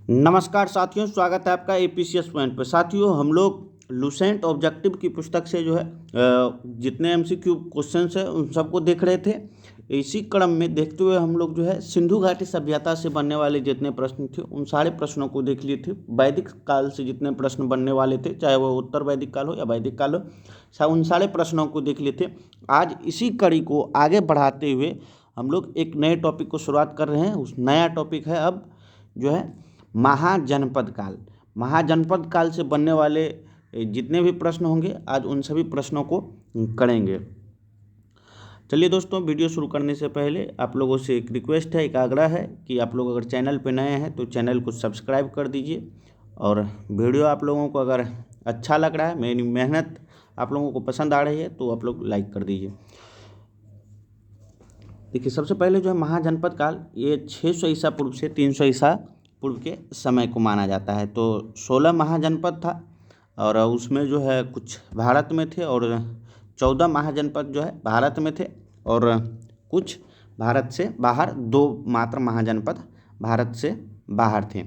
नमस्कार साथियों, स्वागत है आपका एपीसीएस पॉइंट पर। साथियों, हम लोग लुसेंट ऑब्जेक्टिव की पुस्तक से जो है जितने एमसीक्यू क्वेश्चंस हैं उन सबको देख रहे थे। इसी क्रम में देखते हुए हम लोग जो है सिंधु घाटी सभ्यता से बनने वाले जितने प्रश्न थे उन सारे प्रश्नों को देख लिए थे। वैदिक काल से जितने प्रश्न बनने वाले थे, चाहे वो उत्तर वैदिक काल हो या वैदिक काल हो, उन सारे प्रश्नों को देख लिए थे। आज इसी कड़ी को आगे बढ़ाते हुए हम लोग एक नए टॉपिक को शुरुआत कर रहे हैं। उस नया टॉपिक है अब जो है महाजनपद काल। महाजनपद काल से बनने वाले जितने भी प्रश्न होंगे आज उन सभी प्रश्नों को करेंगे। चलिए दोस्तों, वीडियो शुरू करने से पहले आप लोगों से एक रिक्वेस्ट है, एक आग्रह है कि आप लोग अगर चैनल पे नए हैं तो चैनल को सब्सक्राइब कर दीजिए, और वीडियो आप लोगों को अगर अच्छा लग रहा है, मेरी मेहनत आप लोगों को पसंद आ रही है तो आप लोग लाइक कर दीजिए। देखिए, सबसे पहले जो है महाजनपद काल, ये 600 ईसा पूर्व से 300 ईसा पूर्व के समय को माना जाता है। तो 16 महाजनपद था, और उसमें जो है कुछ भारत में थे और 14 महाजनपद जो है भारत में थे, और कुछ भारत से बाहर, 2 मात्र महाजनपद भारत से बाहर थे।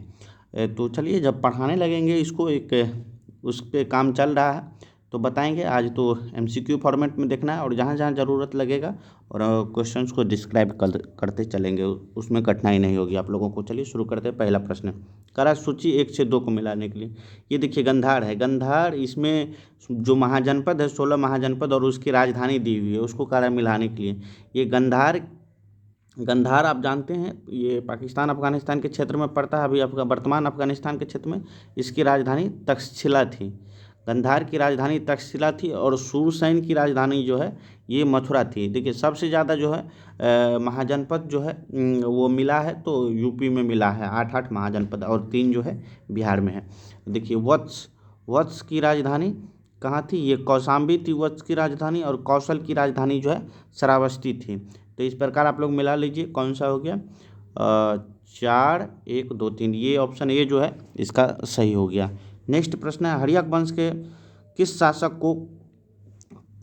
तो चलिए, जब पढ़ाने लगेंगे इसको, एक उस पर काम चल रहा है तो बताएंगे। आज तो एमसीक्यू फॉर्मेट में देखना है, और जहाँ जहाँ ज़रूरत लगेगा और क्वेश्चंस को डिस्क्राइब करते चलेंगे, उसमें कठिनाई नहीं होगी आप लोगों को। चलिए शुरू करते हैं। पहला प्रश्न, करा सूची 1 से 2 को मिलाने के लिए। ये देखिए गंधार है। गंधार, इसमें जो महाजनपद है 16 महाजनपद और उसकी राजधानी दी हुई है, उसको करा मिलाने के लिए। ये गंधार आप जानते हैं, ये पाकिस्तान अफगानिस्तान के क्षेत्र में पड़ता है, अभी वर्तमान अफगानिस्तान के क्षेत्र में। इसकी राजधानी तक्षशिला थी। गंधार की राजधानी तक्षशिला थी, और सूरसैन की राजधानी जो है ये मथुरा थी। देखिए, सबसे ज़्यादा जो है महाजनपद जो है वो मिला है तो यूपी में मिला है, 8 महाजनपद, और 3 जो है बिहार में है। देखिए, वत्स की राजधानी कहाँ थी? ये कौशाम्बी थी वत्स की राजधानी, और कौशल की राजधानी जो है श्रावस्ती थी। तो इस प्रकार आप लोग मिला लीजिए, कौन सा हो गया? 4, 1, 2, 3, ये ऑप्शन ए जो है इसका सही हो गया। नेक्स्ट प्रश्न है, हर्यक वंश के किस शासक को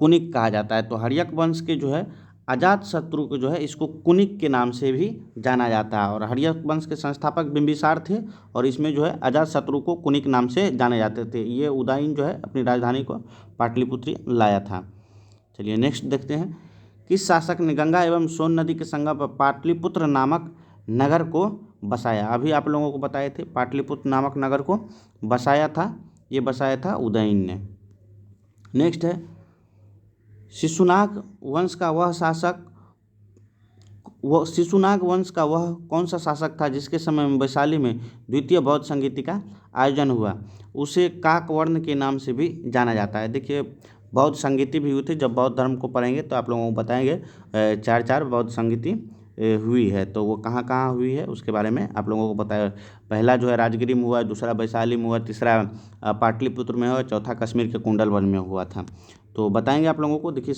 कुनिक कहा जाता है? तो हर्यक वंश के जो है अजात शत्रु को जो है इसको कुनिक के नाम से भी जाना जाता है, और हर्यक वंश के संस्थापक बिंबिसार थे, और इसमें जो है अजात शत्रु को कुनिक नाम से जाने जाते थे। ये उदयन जो है अपनी राजधानी को पाटलिपुत्र लाया था। चलिए नेक्स्ट देखते हैं, किस शासक ने गंगा एवं सोन नदी के संगम पर पाटलिपुत्र नामक नगर को बसाया? अभी आप लोगों को बताए थे, पाटलिपुत्र नामक नगर को बसाया था, ये बसाया था उदयन ने। नेक्स्ट है, शिशुनाग वंश का वह कौन सा शासक था जिसके समय में वैशाली में द्वितीय बौद्ध संगीति का आयोजन हुआ? उसे काकवर्ण के नाम से भी जाना जाता है। देखिए, बौद्ध संगीति भी हुई थी। जब बौद्ध धर्म को पढ़ेंगे तो आप लोगों को बताएंगे 4 बौद्ध संगीति हुई है, तो वो कहाँ कहाँ हुई है उसके बारे में आप लोगों को बताया। पहला जो है राजगिरी में हुआ, दूसरा वैशाली में हुआ, तीसरा पाटलिपुत्र में हुआ, चौथा कश्मीर के कुंडलवन में हुआ था। तो बताएंगे आप लोगों को। देखिए,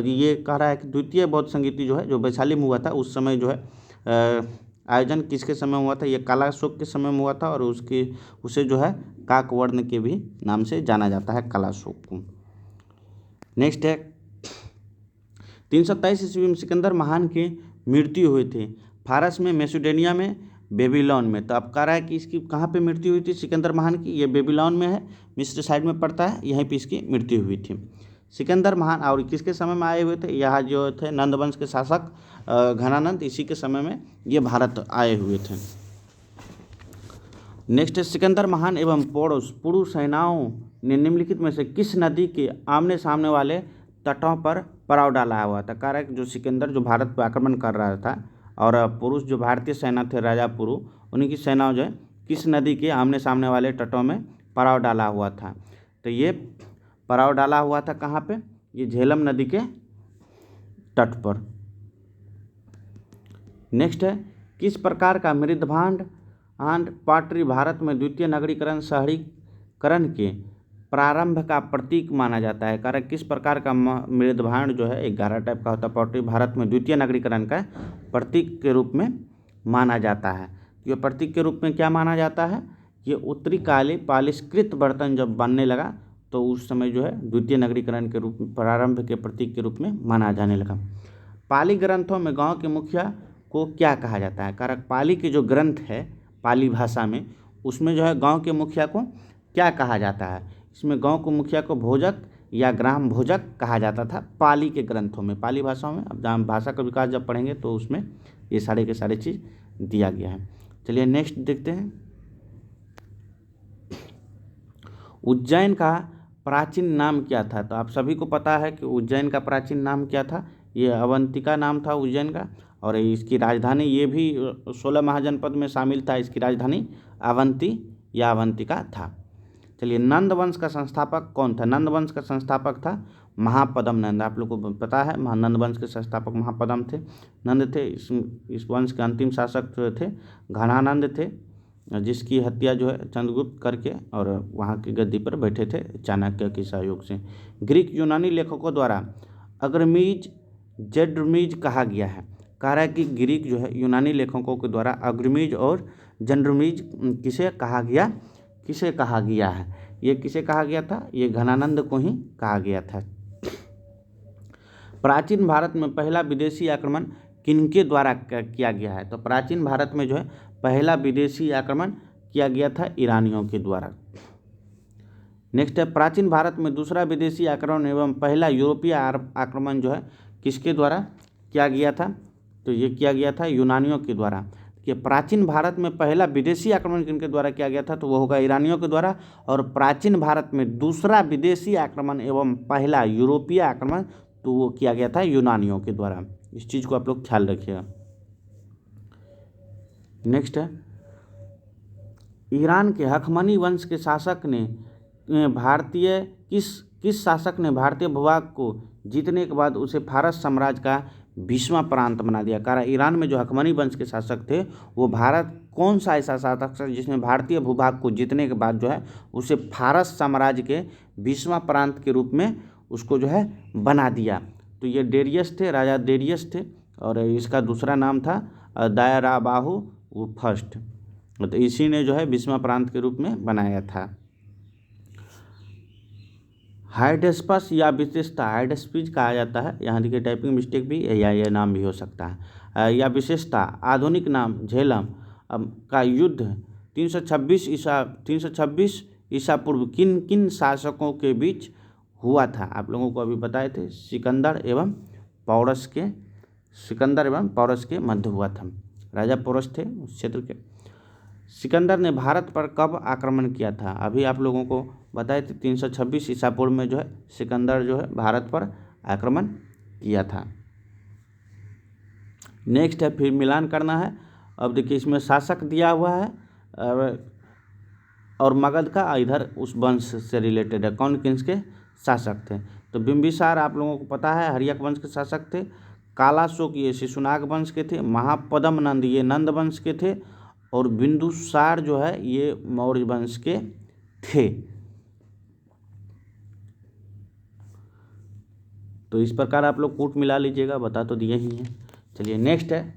ये कह रहा है कि द्वितीय बौद्ध संगीति जो है जो वैशाली में हुआ था, उस समय जो है आयोजन किसके समय हुआ था? ये कालाशोक के समय में हुआ था, और उसे जो है काकवर्ण के भी नाम से जाना जाता है, कालाशोक को। नेक्स्ट है, 327 ईस्वी में सिकंदर महान की मृत्यु हुई थी। फारस में, मैसेडोनिया में, बेबीलोन में। तो अब कह रहा है कि इसकी कहाँ पे मृत्यु हुई थी सिकंदर महान की? ये बेबीलोन में है, मिस्र साइड में पड़ता है, यहीं पे इसकी मृत्यु हुई थी। सिकंदर महान और किसके समय में आए हुए थे? यह जो थे नंद वंश के शासक घनानंद, इसी के समय में ये भारत आए हुए थे। नेक्स्ट है, सिकंदर महान एवं पुरु सेनाओं ने निम्नलिखित में से किस नदी के आमने सामने वाले तटों पर पड़ाव डाला हुआ था? कह रहा है कि जो सिकंदर जो भारत पर आक्रमण कर रहा था, और पुरुष जो भारतीय सेना थे, राजा पुरु, उन्हीं की सेनाओं जो है किस नदी के आमने सामने वाले तटों में पड़ाव डाला हुआ था? तो ये पड़ाव डाला हुआ था कहाँ पे? ये झेलम नदी के तट पर। नेक्स्ट है, किस प्रकार का मृदभांड पाटरी भारत में द्वितीय नगरीकरण शहरीकरण के प्रारंभ का प्रतीक माना जाता है? कारण किस प्रकार का मृदभांड जो है 11 टाइप का होता है, पाटरी भारत में द्वितीय नगरीकरण का प्रतीक के रूप में माना जाता है। ये प्रतीक के रूप में क्या माना जाता है? ये उत्तरी काली पालिशकृत बर्तन जब बनने लगा तो उस समय जो है द्वितीय नगरीकरण के रूप में, प्रारंभ के प्रतीक के रूप में माना जाने लगा। पाली ग्रंथों में गांव के मुखिया को क्या कहा जाता है? कारण पाली के जो ग्रंथ है पाली भाषा में, उसमें जो है गांव के मुखिया को क्या कहा जाता है? इसमें गांव के मुखिया को भोजक या ग्राम भोजक कहा जाता था पाली के ग्रंथों में, पाली भाषाओं में। अब जहाँ भाषा का विकास जब पढ़ेंगे तो उसमें ये सारे के सारे चीज़ दिया गया है। चलिए नेक्स्ट देखते हैं। उज्जैन का प्राचीन नाम क्या था? तो आप सभी को पता है कि उज्जैन का प्राचीन नाम क्या था। ये अवंतिका नाम था उज्जैन का, और इसकी राजधानी, ये भी 16 महाजनपद में शामिल था। इसकी राजधानी अवंती या अवंतिका था। चलिए, नंद वंश का संस्थापक कौन था? नंद वंश का संस्थापक था महापद्म नंद। आप लोग को पता है नंद वंश के संस्थापक महापद्म थे, नंद थे। इस वंश के अंतिम शासक जो थे घनानंद थे, जिसकी हत्या जो है चंद्रगुप्त करके और वहाँ की गद्दी पर बैठे थे चाणक्य के सहयोग से। ग्रीक यूनानी लेखकों द्वारा अग्रमीज जड्रमीज कहा गया है। कह रहा है कि ग्रीक जो है यूनानी लेखकों के द्वारा अग्रमीज और जंड्रमीज किसे कहा गया है? ये किसे कहा गया था? ये घनानंद को ही कहा गया था। प्राचीन भारत में पहला विदेशी आक्रमण किनके द्वारा किया गया है? तो प्राचीन भारत में जो है पहला विदेशी आक्रमण किया गया था ईरानियों के द्वारा। नेक्स्ट है, प्राचीन भारत में दूसरा विदेशी आक्रमण एवं पहला यूरोपीय आक्रमण जो है किसके द्वारा किया गया था? तो ये किया गया था यूनानियों के द्वारा। कि प्राचीन भारत में पहला विदेशी आक्रमण किनके द्वारा किया गया था? तो वो होगा ईरानियों के द्वारा। और प्राचीन भारत में दूसरा विदेशी आक्रमण एवं पहला यूरोपीय आक्रमण तो वो किया गया था यूनानियों के द्वारा। इस चीज़ को आप लोग ख्याल रखिएगा। नेक्स्ट है, ईरान के हखमनी वंश के शासक ने किस शासक ने भारतीय भूभाग को जीतने के बाद उसे फारस साम्राज्य का 20वां प्रांत बना दिया? कारण ईरान में जो हखमनी वंश के शासक थे वो भारत कौन सा ऐसा शासक था जिसने भारतीय भूभाग को जीतने के बाद जो है उसे फारस साम्राज्य के 20वां प्रांत के रूप में उसको जो है बना दिया? तो ये डेरियस थे, राजा डेरियस थे, और इसका दूसरा नाम था दायराबाहु फर्स्ट। तो इसी ने जो है 20वां प्रांत के रूप में बनाया था। हाइडेस्पस या विशेषता, हाइडेस्पीज कहा जाता है, यहाँ देखिए टाइपिंग मिस्टेक भी या यह नाम भी हो सकता है। या विशेषता, आधुनिक नाम झेलम का युद्ध 326 ईसा पूर्व किन किन शासकों के बीच हुआ था? आप लोगों को अभी बताए थे, सिकंदर एवं पौरस के मध्य हुआ था। राजा पौरस थे उस क्षेत्र के। सिकंदर ने भारत पर कब आक्रमण किया था? अभी आप लोगों को बताए थे 326 ईसा पूर्व में जो है सिकंदर जो है भारत पर आक्रमण किया था। नेक्स्ट है, फिर मिलान करना है। अब देखिए इसमें शासक दिया हुआ है और मगध का इधर उस वंश से रिलेटेड है, कौन किसके शासक थे? तो बिंबिसार आप लोगों को पता है हर्यक वंश के शासक थे। कालाशोक ये शिशुनाग वंश के थे। महापद्म नंद ये नंद वंश के थे। और बिंदुसार जो है ये मौर्य वंश के थे। तो इस प्रकार आप लोग कूट मिला लीजिएगा, बता तो दिए ही हैं। चलिए नेक्स्ट है,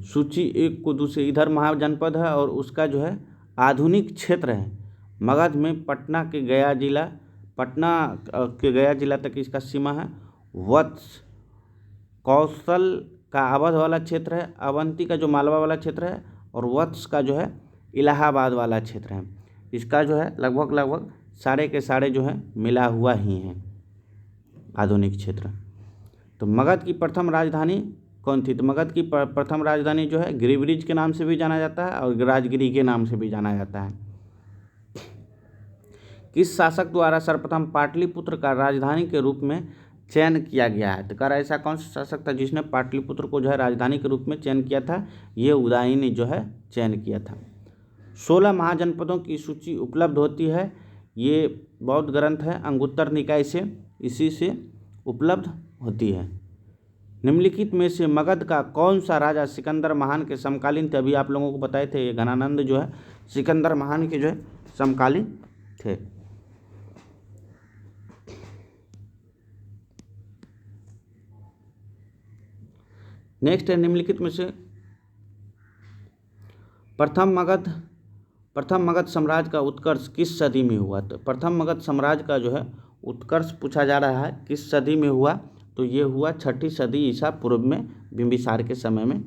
सूची 1 को दूसरे, इधर महाजनपद है और उसका जो है आधुनिक क्षेत्र है मगध में पटना के गया जिला तक इसका सीमा है। वत्स कौशल का अवध वाला क्षेत्र है। अवंती का जो मालवा वाला क्षेत्र है, और वत्स का जो है इलाहाबाद वाला क्षेत्र है। इसका जो है लगभग सारे के सारे जो है मिला हुआ ही है आधुनिक क्षेत्र। तो मगध की प्रथम राजधानी कौन थी? तो मगध की प्रथम राजधानी जो है गिरिब्रिज के नाम से भी जाना जाता है और राजगिरी के नाम से भी जाना जाता है। किस शासक द्वारा सर्वप्रथम पाटलिपुत्र का राजधानी के रूप में चयन किया गया है? तो कह रहा है ऐसा कौन सा शासक था जिसने पाटलिपुत्र को जो है राजधानी के रूप में चयन किया था? ये उदयी ने जो है चयन किया था। 16 महाजनपदों की सूची उपलब्ध होती है। ये बौद्ध ग्रंथ है अंगुत्तर निकाय से, इसी से उपलब्ध होती है। निम्नलिखित में से मगध का कौन सा राजा सिकंदर महान के समकालीन थे? अभी आप लोगों को बताए थे ये घनानंद जो है सिकंदर महान के जो है समकालीन थे। नेक्स्ट है, निम्नलिखित में से प्रथम मगध साम्राज्य का उत्कर्ष किस सदी में हुआ? तो प्रथम मगध साम्राज्य का जो है उत्कर्ष पूछा जा रहा है किस सदी में हुआ? तो ये हुआ 6ठी सदी ईसा पूर्व में, बिंबिसार के समय में।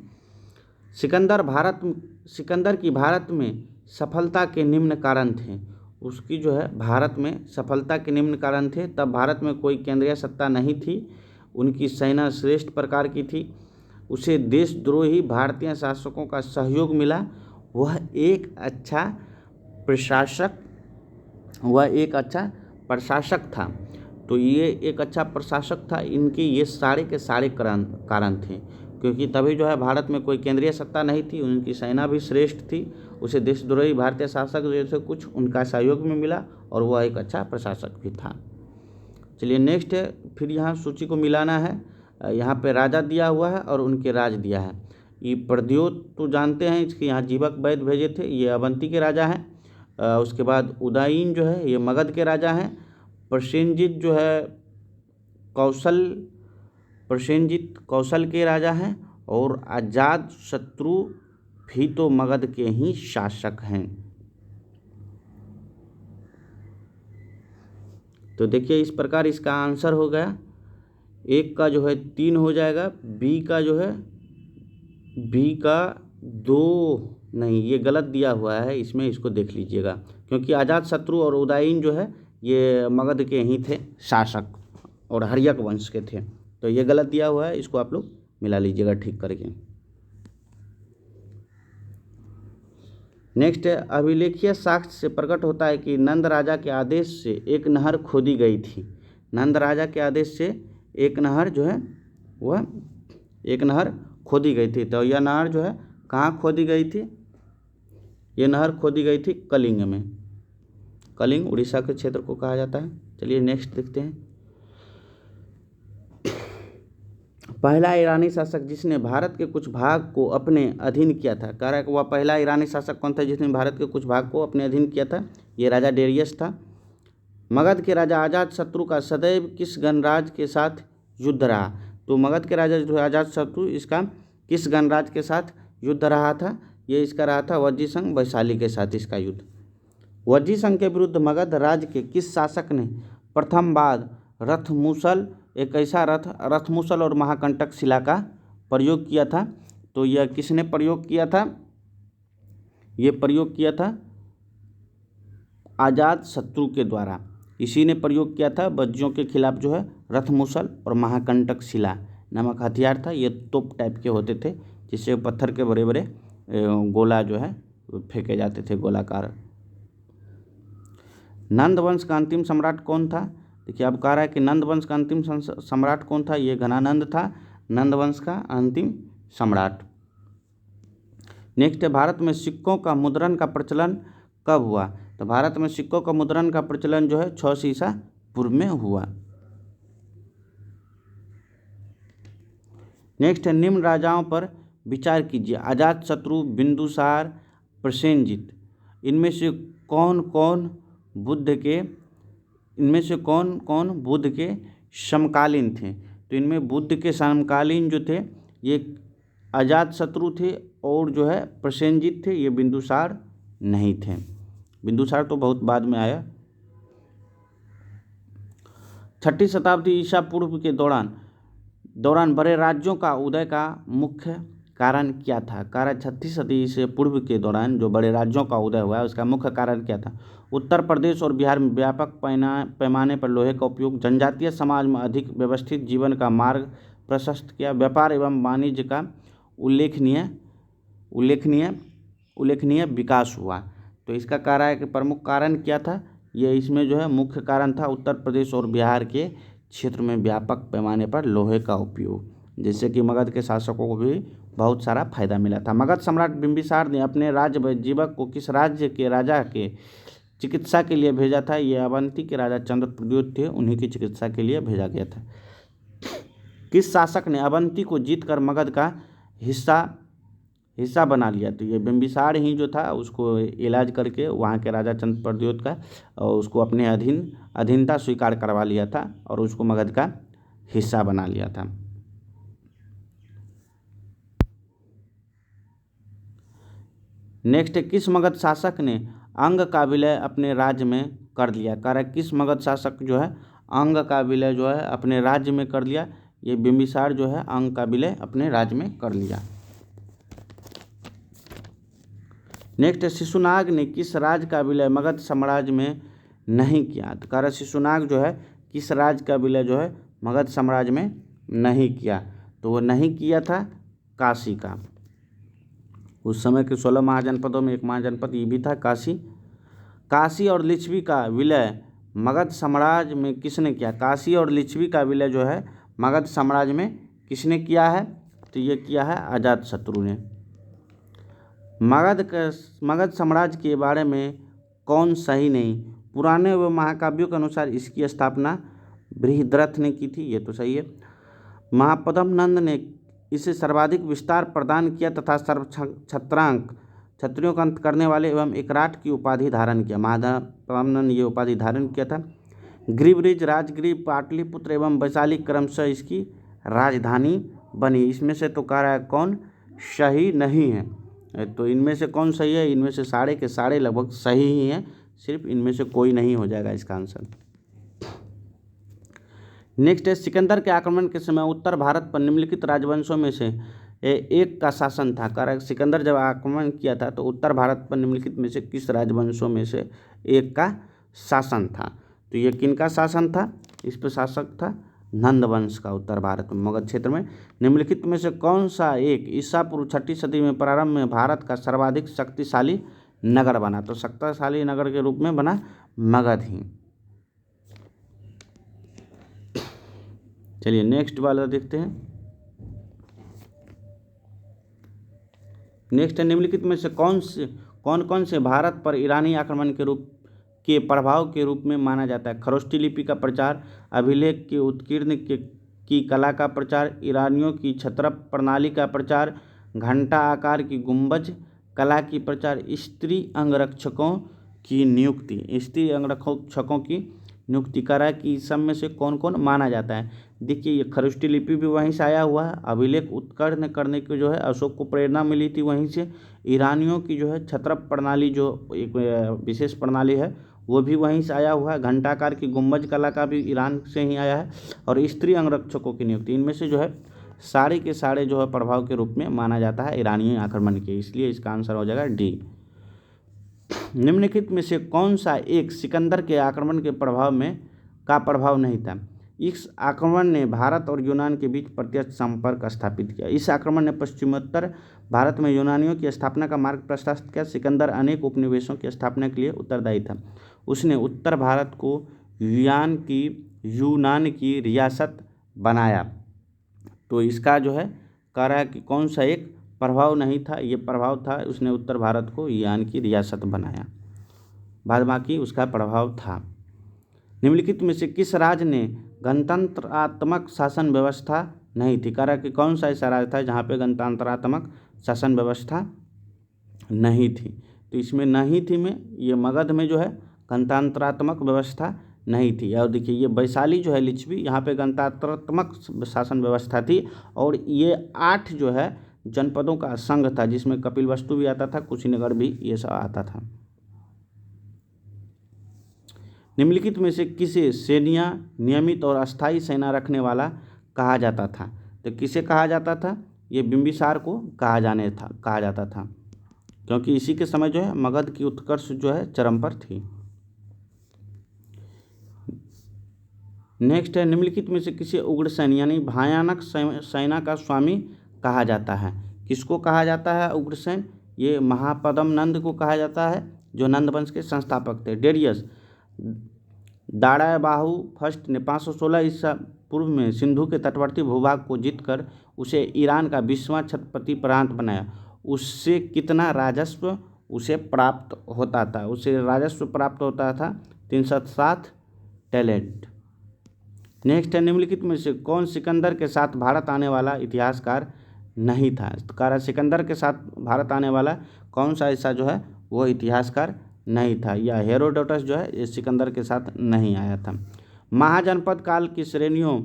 सिकंदर की भारत में सफलता के निम्न कारण थे। उसकी जो है भारत में सफलता के निम्न कारण थे। तब भारत में कोई केंद्रीय सत्ता नहीं थी, उनकी सेना श्रेष्ठ प्रकार की थी, उसे देशद्रोही भारतीय शासकों का सहयोग मिला, वह एक अच्छा प्रशासक था। तो ये एक अच्छा प्रशासक था। इनके ये सारे के सारे कारण थे, क्योंकि तभी जो है भारत में कोई केंद्रीय सत्ता नहीं थी, उनकी सेना भी श्रेष्ठ थी, उसे देशद्रोही भारतीय शासक जैसे कुछ उनका सहयोग में मिला, और वह एक अच्छा प्रशासक भी था। चलिए नेक्स्ट है, फिर यहाँ सूची को मिलाना है। यहाँ पे राजा दिया हुआ है और उनके राज दिया है। ये प्रद्योत तो जानते हैं, इसके यहाँ जीवक वैद्य भेजे थे, ये अवंती के राजा हैं। उसके बाद उदयीन जो है ये मगध के राजा हैं। प्रसेनजीत जो है कौशल के राजा हैं, और अजात शत्रु भी तो मगध के ही शासक हैं। तो देखिए इस प्रकार इसका आंसर हो गया। एक का जो है 3 हो जाएगा, बी का 2 नहीं, ये गलत दिया हुआ है इसमें, इसको देख लीजिएगा, क्योंकि अजात शत्रु और उदयीन जो है ये मगध के ही थे शासक और हर्यक वंश के थे। तो ये गलत दिया हुआ है, इसको आप लोग मिला लीजिएगा ठीक करके। नेक्स्ट है, अभिलेखीय साक्ष्य से प्रकट होता है कि नंद राजा के आदेश से एक नहर खोदी गई थी। नंद राजा के आदेश से एक नहर जो है वह एक नहर खोदी गई थी। तो यह नहर जो है कहाँ खोदी गई थी? यह नहर खोदी गई थी कलिंग में। कलिंग उड़ीसा के क्षेत्र को कहा जाता है। चलिए नेक्स्ट देखते हैं। पहला ईरानी शासक जिसने भारत के कुछ भाग को अपने अधीन किया था। कह रहा है कि वह पहला ईरानी शासक कौन था जिसने भारत के कुछ भाग को अपने अधीन किया था? ये राजा डेरियस था। मगध के राजा अजात शत्रु का सदैव किस गणराज के साथ युद्ध रहा? तो मगध के राजा जो है अजात शत्रु, इसका किस गणराज के साथ युद्ध रहा था? ये इसका रहा था वज्जीसंघ वैशाली के साथ इसका युद्ध। वज्जीसंघ के विरुद्ध मगध राज्य के किस शासक ने प्रथम बार रथमूसल, एक ऐसा रथमूसल और महाकंटक शिला का प्रयोग किया था? तो यह किसने प्रयोग किया था? ये प्रयोग किया था अजात शत्रु के द्वारा। इसी ने प्रयोग किया था वज्जियों के खिलाफ जो है रथमूसल और महाकंटक शिला नामक हथियार था। ये तोप टाइप के होते थे, जिससे पत्थर के बड़े बड़े गोला जो है फेंके जाते थे, गोलाकार। नंद वंश का अंतिम सम्राट कौन था? देखिए अब कह रहा है कि नंद वंश का अंतिम सम्राट कौन था? ये घनानंद था नंद वंश का अंतिम सम्राट। नेक्स्ट है, भारत में सिक्कों का मुद्रण का प्रचलन कब हुआ? तो भारत में सिक्कों का मुद्रण का प्रचलन जो है 600 ईसा पूर्व में हुआ। नेक्स्ट है, निम्न राजाओं पर विचार कीजिए। अजात शत्रु, बिंदुसार, प्रसेनजीत, इनमें से कौन कौन बुद्ध के समकालीन थे? तो इनमें बुद्ध के समकालीन जो थे ये अजात शत्रु थे, और जो है प्रसेनजीत थे, ये बिंदुसार नहीं थे। बिंदुसार तो बहुत बाद में आया। 6ठी शताब्दी ईसा पूर्व के दौरान बड़े राज्यों का उदय का मुख्य कारण क्या था? कारण 6ठी सदी ईसा पूर्व के दौरान जो बड़े राज्यों का उदय हुआ है उसका मुख्य कारण क्या था? उत्तर प्रदेश और बिहार में व्यापक पैमाने पर लोहे का उपयोग, जनजातीय समाज में अधिक व्यवस्थित जीवन का मार्ग प्रशस्त किया, व्यापार एवं वाणिज्य का उल्लेखनीय विकास हुआ। तो इसका कारण है कि प्रमुख कारण क्या था? ये इसमें जो है मुख्य कारण था उत्तर प्रदेश और बिहार के क्षेत्र में व्यापक पैमाने पर लोहे का उपयोग, जिससे कि मगध के शासकों को भी बहुत सारा फायदा मिला था। मगध सम्राट बिंबिसार ने अपने राज्य जीवक को किस राज्य के राजा के चिकित्सा के लिए भेजा था? ये अवंती के राजा चंद्रप्रद्योत थे, उन्हीं की चिकित्सा के लिए भेजा गया था। किस शासक ने अवंती को जीतकर मगध का हिस्सा बना लिया? तो ये बिंबिसार ही जो था उसको इलाज करके वहाँ के राजा चंद्रप्रद्योत का और उसको अपने अधीनता स्वीकार करवा लिया था और उसको मगध का हिस्सा बना लिया था। नेक्स्ट, किस मगध शासक ने अंग का विलय अपने राज्य में कर लिया? कारण किस मगध शासक जो है अंग का विलय जो है अपने राज्य में कर लिया? ये बिंबिसार जो है अंग का विलय अपने राज्य में कर लिया। नेक्स्ट है शिशुनाग ने किस राज का विलय मगध साम्राज्य में नहीं किया। तो कह रहा शिशुनाग जो है किस राज का विलय जो है मगध साम्राज्य में नहीं किया, तो वो नहीं किया था काशी का। उस समय के 16 महाजनपदों में एक महाजनपद ये भी था काशी। काशी और लिच्छवी का विलय मगध साम्राज्य में किसने किया। काशी और लिच्छवी का विलय जो है मगध साम्राज्य में किसने किया है, तो ये किया है अजातशत्रु ने। मगध साम्राज्य के बारे में कौन सही नहीं। पुराने व महाकाव्यों के अनुसार इसकी स्थापना बृहद्रथ ने की थी, ये तो सही है। महापद्म नंद ने इसे सर्वाधिक विस्तार प्रदान किया तथा सर्वछत्रांक क्षत्रियों का अंत करने वाले एवं एकराट की उपाधि धारण किया। महापद्म नंद ये उपाधि धारण किया था। ग्रीवरिज, राजगिर, पाटलिपुत्र एवं वैशाली क्रमशः इसकी राजधानी बनी। इसमें से तो कह रहा है कौन सही नहीं है, तो इनमें से कौन सही है, इनमें से सारे के सारे लगभग सही ही हैं, सिर्फ इनमें से कोई नहीं हो जाएगा इसका आंसर। नेक्स्ट है सिकंदर के आक्रमण के समय उत्तर भारत पर निम्नलिखित राजवंशों में से एक का शासन था। कारण सिकंदर जब आक्रमण किया था तो उत्तर भारत पर निम्नलिखित में से किस राजवंशों में से एक का शासन था, तो ये किनका शासन था, इस पर शासक था नंद वंश का उत्तर भारत में मगध क्षेत्र में। निम्नलिखित में से कौन सा एक ईसा पूर्व 6वीं सदी में प्रारंभ में भारत का सर्वाधिक शक्तिशाली नगर बना, तो शक्तिशाली नगर के रूप में बना मगध ही। चलिए नेक्स्ट वाला देखते हैं। नेक्स्ट है निम्नलिखित में से कौन कौन से भारत पर ईरानी आक्रमण के प्रभाव के रूप में माना जाता है। खरोष्ठी लिपि का प्रचार, अभिलेख के उत्कीर्ण की कला का प्रचार, ईरानियों की छत्रप प्रणाली का प्रचार, घंटा आकार की गुंबज कला की प्रचार, स्त्री अंगरक्षकों की नियुक्ति। स्त्री अंगरक्षकों की नियुक्ति करा कि सब में से कौन कौन माना जाता है। देखिए ये खरोष्ठी लिपि भी वहीं से आया हुआ है, अभिलेख उत्कीर्ण करने की जो है अशोक को प्रेरणा मिली थी वहीं से। ईरानियों की जो है छत्रप प्रणाली जो एक विशेष प्रणाली है वो भी वहीं से आया हुआ है। घंटाकार की गुंबज कला का भी ईरान से ही आया है, और स्त्री अंगरक्षकों की नियुक्ति, इनमें से जो है सारे के सारे जो है प्रभाव के रूप में माना जाता है ईरानी आक्रमण के, इसलिए इसका आंसर हो जाएगा डी। निम्नलिखित में से कौन सा एक सिकंदर के आक्रमण के प्रभाव नहीं था। इस आक्रमण ने भारत और यूनान के बीच प्रत्यक्ष संपर्क स्थापित किया। इस आक्रमण ने पश्चिमोत्तर भारत में यूनानियों की स्थापना का मार्ग प्रशस्त किया। सिकंदर अनेक उपनिवेशों की स्थापना के लिए उत्तरदायी था। उसने उत्तर भारत को यूनान की रियासत बनाया। तो इसका जो है कह रहा है कि कौन सा एक प्रभाव नहीं था, ये प्रभाव था, उसने उत्तर भारत को यूनान की रियासत बनाया, बाद बाकी उसका प्रभाव था। निम्नलिखित में से किस राज्य ने गणतंत्रात्मक शासन व्यवस्था नहीं थी। कह रहा कि कौन सा ऐसा राज्य था जहाँ पे गणतंत्रात्मक शासन व्यवस्था नहीं थी, तो इसमें नहीं थी में ये मगध में जो है गणतंत्रात्मक व्यवस्था नहीं थी। और देखिए ये वैशाली जो है लिच्छवी, यहाँ पे गणतंत्रात्मक शासन व्यवस्था थी, और ये 8 जो है जनपदों का संघ था जिसमें कपिलवस्तु भी आता था, कुशीनगर भी, ये सब आता था। निम्नलिखित में से किसे सेनिया नियमित और अस्थायी सेना रखने वाला कहा जाता था। तो किसे कहा जाता था, ये बिंबिसार को कहा जाता था, क्योंकि इसी के समय जो है मगध की उत्कर्ष जो है चरम पर थी। नेक्स्ट है निम्नलिखित में से किसे उग्रसेन यानी भयानक सेना का स्वामी कहा जाता है। किसको कहा जाता है उग्रसेन, ये महापद्म नंद को कहा जाता है जो नंद वंश के संस्थापक थे। डेरियस दाड़ाबाहु फर्स्ट ने 516 ईसा पूर्व में सिंधु के तटवर्ती भूभाग को जीतकर उसे ईरान का 20वां छत्रपति प्रांत बनाया। उससे कितना राजस्व उसे प्राप्त होता था, उसे राजस्व प्राप्त होता था 307 टैलेंट। नेक्स्ट है निम्नलिखित में से कौन सिकंदर के साथ भारत आने वाला इतिहासकार नहीं था। कारण सिकंदर के साथ भारत आने वाला कौन सा ऐसा जो है वो इतिहासकार नहीं था, या हेरोडोटस जो है ये सिकंदर के साथ नहीं आया था। महाजनपद काल की श्रेणियों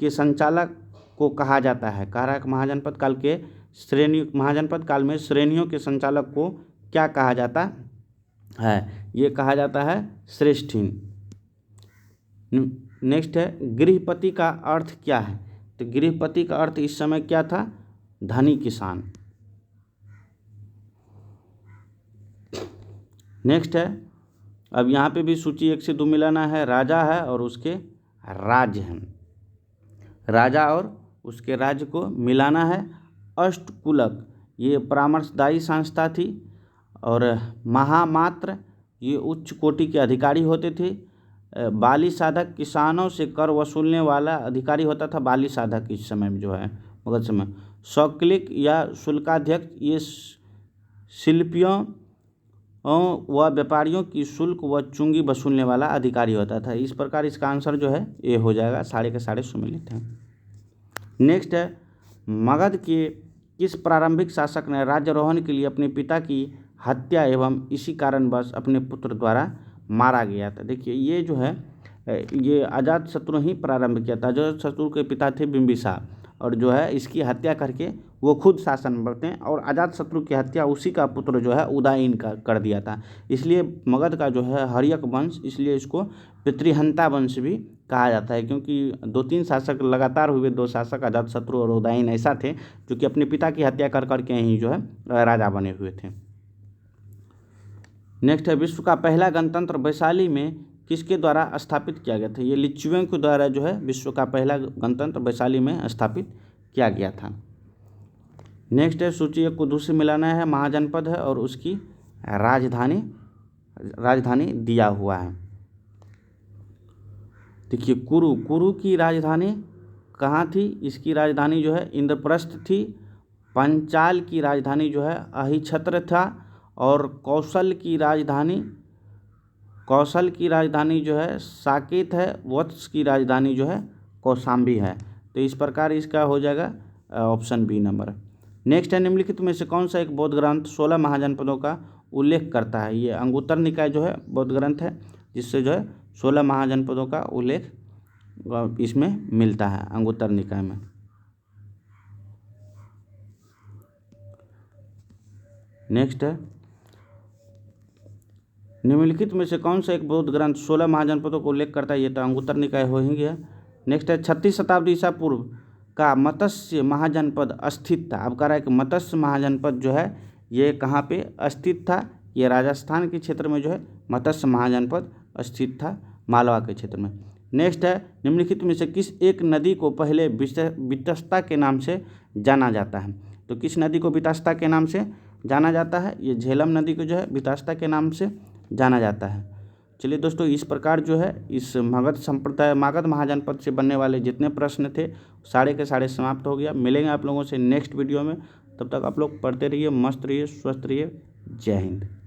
के संचालक को कहा जाता है। कह रहा है महाजनपद काल में श्रेणियों के संचालक को क्या कहा जाता है, ये कहा जाता है श्रेष्ठीन। नेक्स्ट है गृहपति का अर्थ क्या है। तो गृहपति का अर्थ इस समय क्या था, धनी किसान। नेक्स्ट है, अब यहाँ पे भी सूची 1 से 2 मिलाना है। राजा है और उसके राज्य हैं, राजा और उसके राज्य को मिलाना है। अष्टकुलक ये परामर्शदायी संस्था थी, और महामात्र ये उच्च कोटि के अधिकारी होते थे। बाली साधक किसानों से कर वसूलने वाला अधिकारी होता था बाली साधक इस समय में जो है मगध समय। सौक्लिक या शुल्काध्यक्ष ये शिल्पियों व व्यापारियों की शुल्क व चुंगी वसूलने वाला अधिकारी होता था। इस प्रकार इसका आंसर जो है ए हो जाएगा, सारे के सारे सुमेलित हैं। नेक्स्ट है, मगध के किस प्रारंभिक शासक ने राज्यारोहण के लिए अपने पिता की हत्या एवं इसी कारणवश अपने पुत्र द्वारा मारा गया था। देखिए ये जो है ये अजातशत्रु ही प्रारंभ किया था। अजातशत्रु के पिता थे बिंबिसार, और जो है इसकी हत्या करके वो खुद शासन में बढ़ते हैं, और अजातशत्रु की हत्या उसी का पुत्र जो है उदयन का कर दिया था। इसलिए मगध का जो है हर्यक वंश, इसलिए इसको पितृहंता वंश भी कहा जाता है, क्योंकि 2-3 शासक लगातार हुए, 2 शासक अजातशत्रु और उदयन ऐसा थे जो कि अपने पिता की हत्या कर करके ही जो है राजा बने हुए थे। नेक्स्ट है, विश्व का पहला गणतंत्र वैशाली में किसके द्वारा स्थापित किया गया था। ये लिच्छवियों के द्वारा जो है विश्व का पहला गणतंत्र वैशाली में स्थापित किया गया था। नेक्स्ट है, सूची 1 को 2 से मिलाना है। महाजनपद है और उसकी राजधानी दिया हुआ है। देखिए कुरु की राजधानी कहाँ थी, इसकी राजधानी जो है इंद्रप्रस्थ थी। पंचाल की राजधानी जो है अहिछत्र था, और कौशल की राजधानी जो है साकेत है। वत्स की राजधानी जो है कौशाम्बी है। तो इस प्रकार इसका हो जाएगा ऑप्शन बी नंबर। नेक्स्ट है, निम्नलिखित में से कौन सा एक बौद्ध ग्रंथ 16 महाजनपदों का उल्लेख करता है। ये अंगुत्तर निकाय जो है बौद्ध ग्रंथ है, जिससे जो है 16 महाजनपदों का उल्लेख इसमें मिलता है अंगुत्तर निकाय में। नेक्स्ट है, निम्नलिखित में से कौन सा एक बौद्ध ग्रंथ 16 महाजनपदों को उल्लेख करता है। ये तो अंगुत्तर निकाय हो ही गया। नेक्स्ट है, 36 शताब्दी ईसा पूर्व का मत्स्य महाजनपद स्थित था। अब कह रहा है कि मत्स्य महाजनपद जो है ये कहाँ पे स्थित था। ये राजस्थान के क्षेत्र में जो है मत्स्य महाजनपद स्थित था, मालवा के क्षेत्र में। नेक्स्ट है, निम्नलिखित में से किस एक नदी को पहले वितस्ता के नाम से जाना जाता है। तो किस नदी को वितस्ता के नाम से जाना जाता है। ये झेलम नदी को जो है वितस्ता के नाम से जाना जाता है। चलिए दोस्तों, इस प्रकार जो है इस मगध महाजनपद से बनने वाले जितने प्रश्न थे सारे के सारे समाप्त हो गया। मिलेंगे आप लोगों से नेक्स्ट वीडियो में, तब तक आप लोग पढ़ते रहिए, मस्त रहिए, स्वस्थ रहिए। जय हिंद।